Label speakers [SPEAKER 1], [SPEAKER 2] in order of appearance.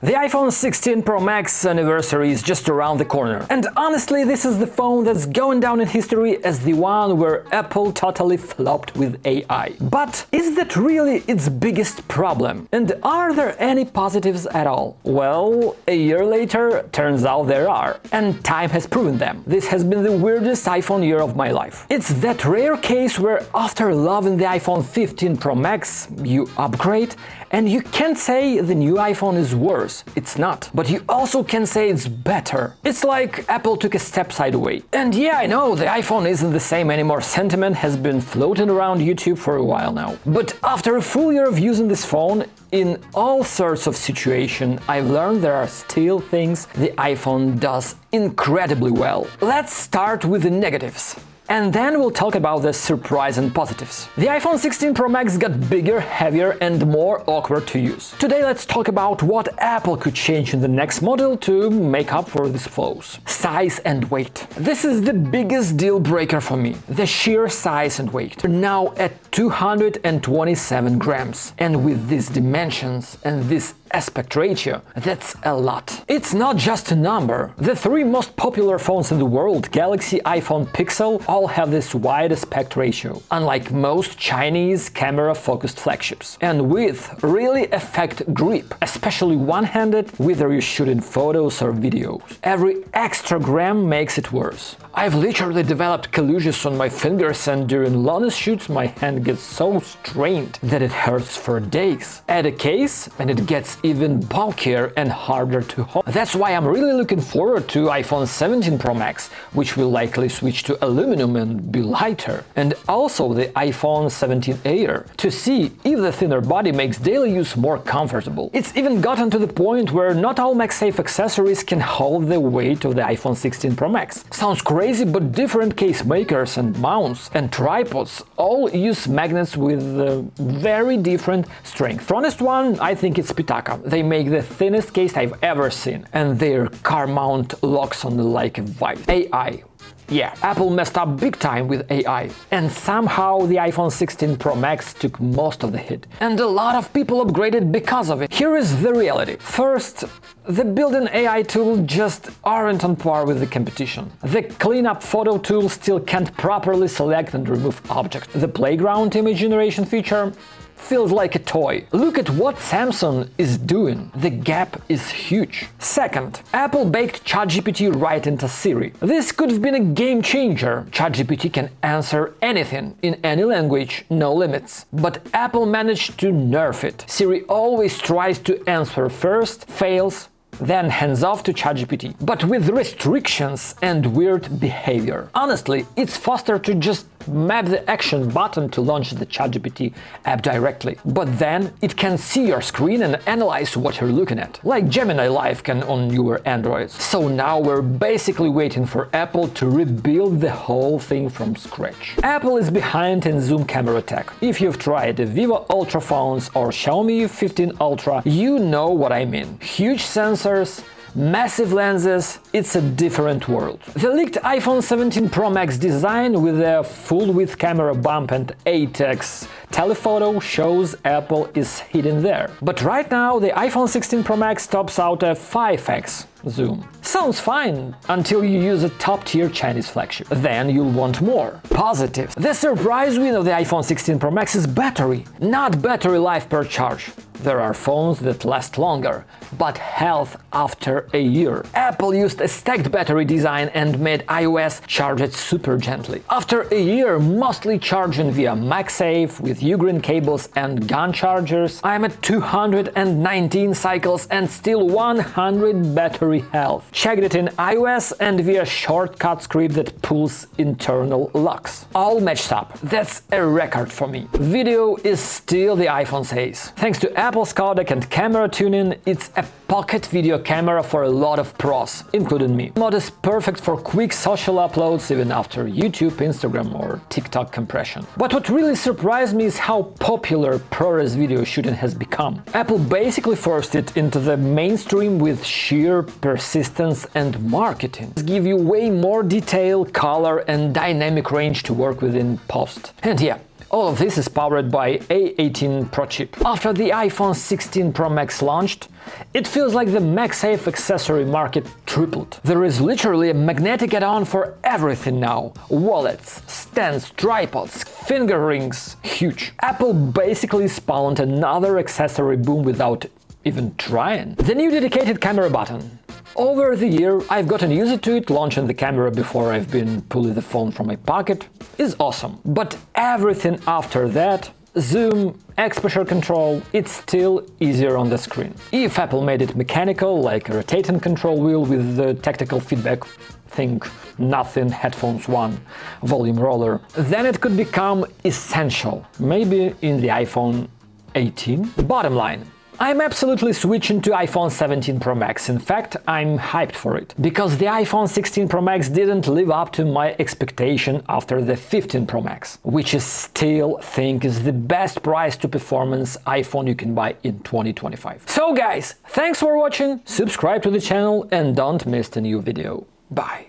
[SPEAKER 1] The iPhone 16 Pro Max anniversary is just around the corner, and honestly this is the phone that's going down in history as the one where Apple totally flopped with AI. But is that really its biggest problem? And are there any positives at all? Well, a year later, turns out there are, and time has proven them. This has been the weirdest iPhone year of my life. It's that rare case where after loving the iPhone 15 Pro Max, you upgrade, and you can't say the new iPhone is worse. It's not. But you also can say it's better. It's like Apple took a step sideways. And yeah, I know, the iPhone isn't the same anymore sentiment has been floating around YouTube for a while now. But after a full year of using this phone, in all sorts of situations, I've learned there are still things the iPhone does incredibly well. Let's start with the negatives. And then we'll talk about the surprise and positives. The iPhone 16 Pro Max got bigger, heavier and more awkward to use. Today let's talk about what Apple could change in the next model to make up for these flaws. Size and weight. This is the biggest deal breaker for me. The sheer size and weight. Now at 227 grams. And with these dimensions and this aspect ratio, that's a lot. It's not just a number. The three most popular phones in the world, Galaxy, iPhone, Pixel, all have this wide aspect ratio, unlike most Chinese camera-focused flagships. And width really affect grip, especially one-handed, whether you shoot in photos or videos. Every extra gram makes it worse. I've literally developed calluses on my fingers, and during longest shoots my hand gets so strained that it hurts for days. Add a case and it gets even bulkier and harder to hold. That's why I'm really looking forward to iPhone 17 Pro Max, which will likely switch to aluminum and be lighter, and also the iPhone 17 Air, to see if the thinner body makes daily use more comfortable. It's even gotten to the point where not all MagSafe accessories can hold the weight of the iPhone 16 Pro Max. Sounds crazy, but different case makers and mounts and tripods all use magnets with very different strength. Strongest one, I think it's Pitaka. They make the thinnest case I've ever seen, and their car mount locks on like a vice. AI. Yeah, Apple messed up big time with AI, and somehow the iPhone 16 Pro Max took most of the hit. And a lot of people upgraded because of it. Here is the reality. First, the built-in AI tools just aren't on par with the competition. The clean-up photo tool still can't properly select and remove objects. The playground image generation feature feels like a toy. Look at what Samsung is doing. The gap is huge. Second, Apple baked ChatGPT right into Siri. This could have been a game changer. ChatGPT can answer anything in any language, no limits. But Apple managed to nerf it. Siri always tries to answer first, fails, then hands off to ChatGPT, but with restrictions and weird behavior. Honestly, it's faster to just map the action button to launch the ChatGPT app directly, but then it can see your screen and analyze what you're looking at, like Gemini Live can on newer Androids. So now we're basically waiting for Apple to rebuild the whole thing from scratch. Apple is behind in zoom camera tech. If you've tried the Vivo Ultra phones or Xiaomi 15 Ultra, you know what I mean. Huge sensors, massive lenses, it's a different world. The leaked iPhone 17 Pro Max design with a full-width camera bump and 8x telephoto shows Apple is hidden there. But right now the iPhone 16 Pro Max tops out a 5x zoom. Sounds fine until you use a top-tier Chinese flagship. Then you'll want more. Positive. The surprise win of the iPhone 16 Pro Max is battery, not battery life per charge. There are phones that last longer, but health after a year. Apple used a stacked battery design and made iOS charge it super gently. After a year, mostly charging via MagSafe with Ugreen cables and gun chargers, I'm at 219 cycles and still 100 battery health. Checked it in iOS and via shortcut script that pulls internal locks. All matched up. That's a record for me. Video is still the iPhone's ace. Thanks to Apple's codec and camera tuning, it's a pocket video camera for a lot of pros, including me. The mod is perfect for quick social uploads even after YouTube, Instagram or TikTok compression. But what really surprised me is how popular ProRes video shooting has become. Apple basically forced it into the mainstream with sheer persistence and marketing. It gives you way more detail, color and dynamic range to work with in post. And yeah, All of this is powered by A18 Pro chip. After the iPhone 16 Pro Max launched, it feels like the MagSafe accessory market tripled. There is literally a magnetic add-on for everything now. Wallets, stands, tripods, finger rings. Huge. Apple basically spawned another accessory boom without even trying. The new dedicated camera button. Over the year, I've gotten used to it. Launching the camera before I've been pulling the phone from my pocket is awesome. But everything after that, zoom, exposure control, it's still easier on the screen. If Apple made it mechanical, like a rotating control wheel with the tactical feedback, think Nothing Headphones 1 volume roller, then it could become essential, maybe in the iPhone 18. Bottom line, I'm absolutely switching to iPhone 17 Pro Max. In fact, I'm hyped for it, because the iPhone 16 Pro Max didn't live up to my expectation after the 15 Pro Max, which I still think is the best price to performance iPhone you can buy in 2025. So guys, thanks for watching, subscribe to the channel and don't miss a new video. Bye!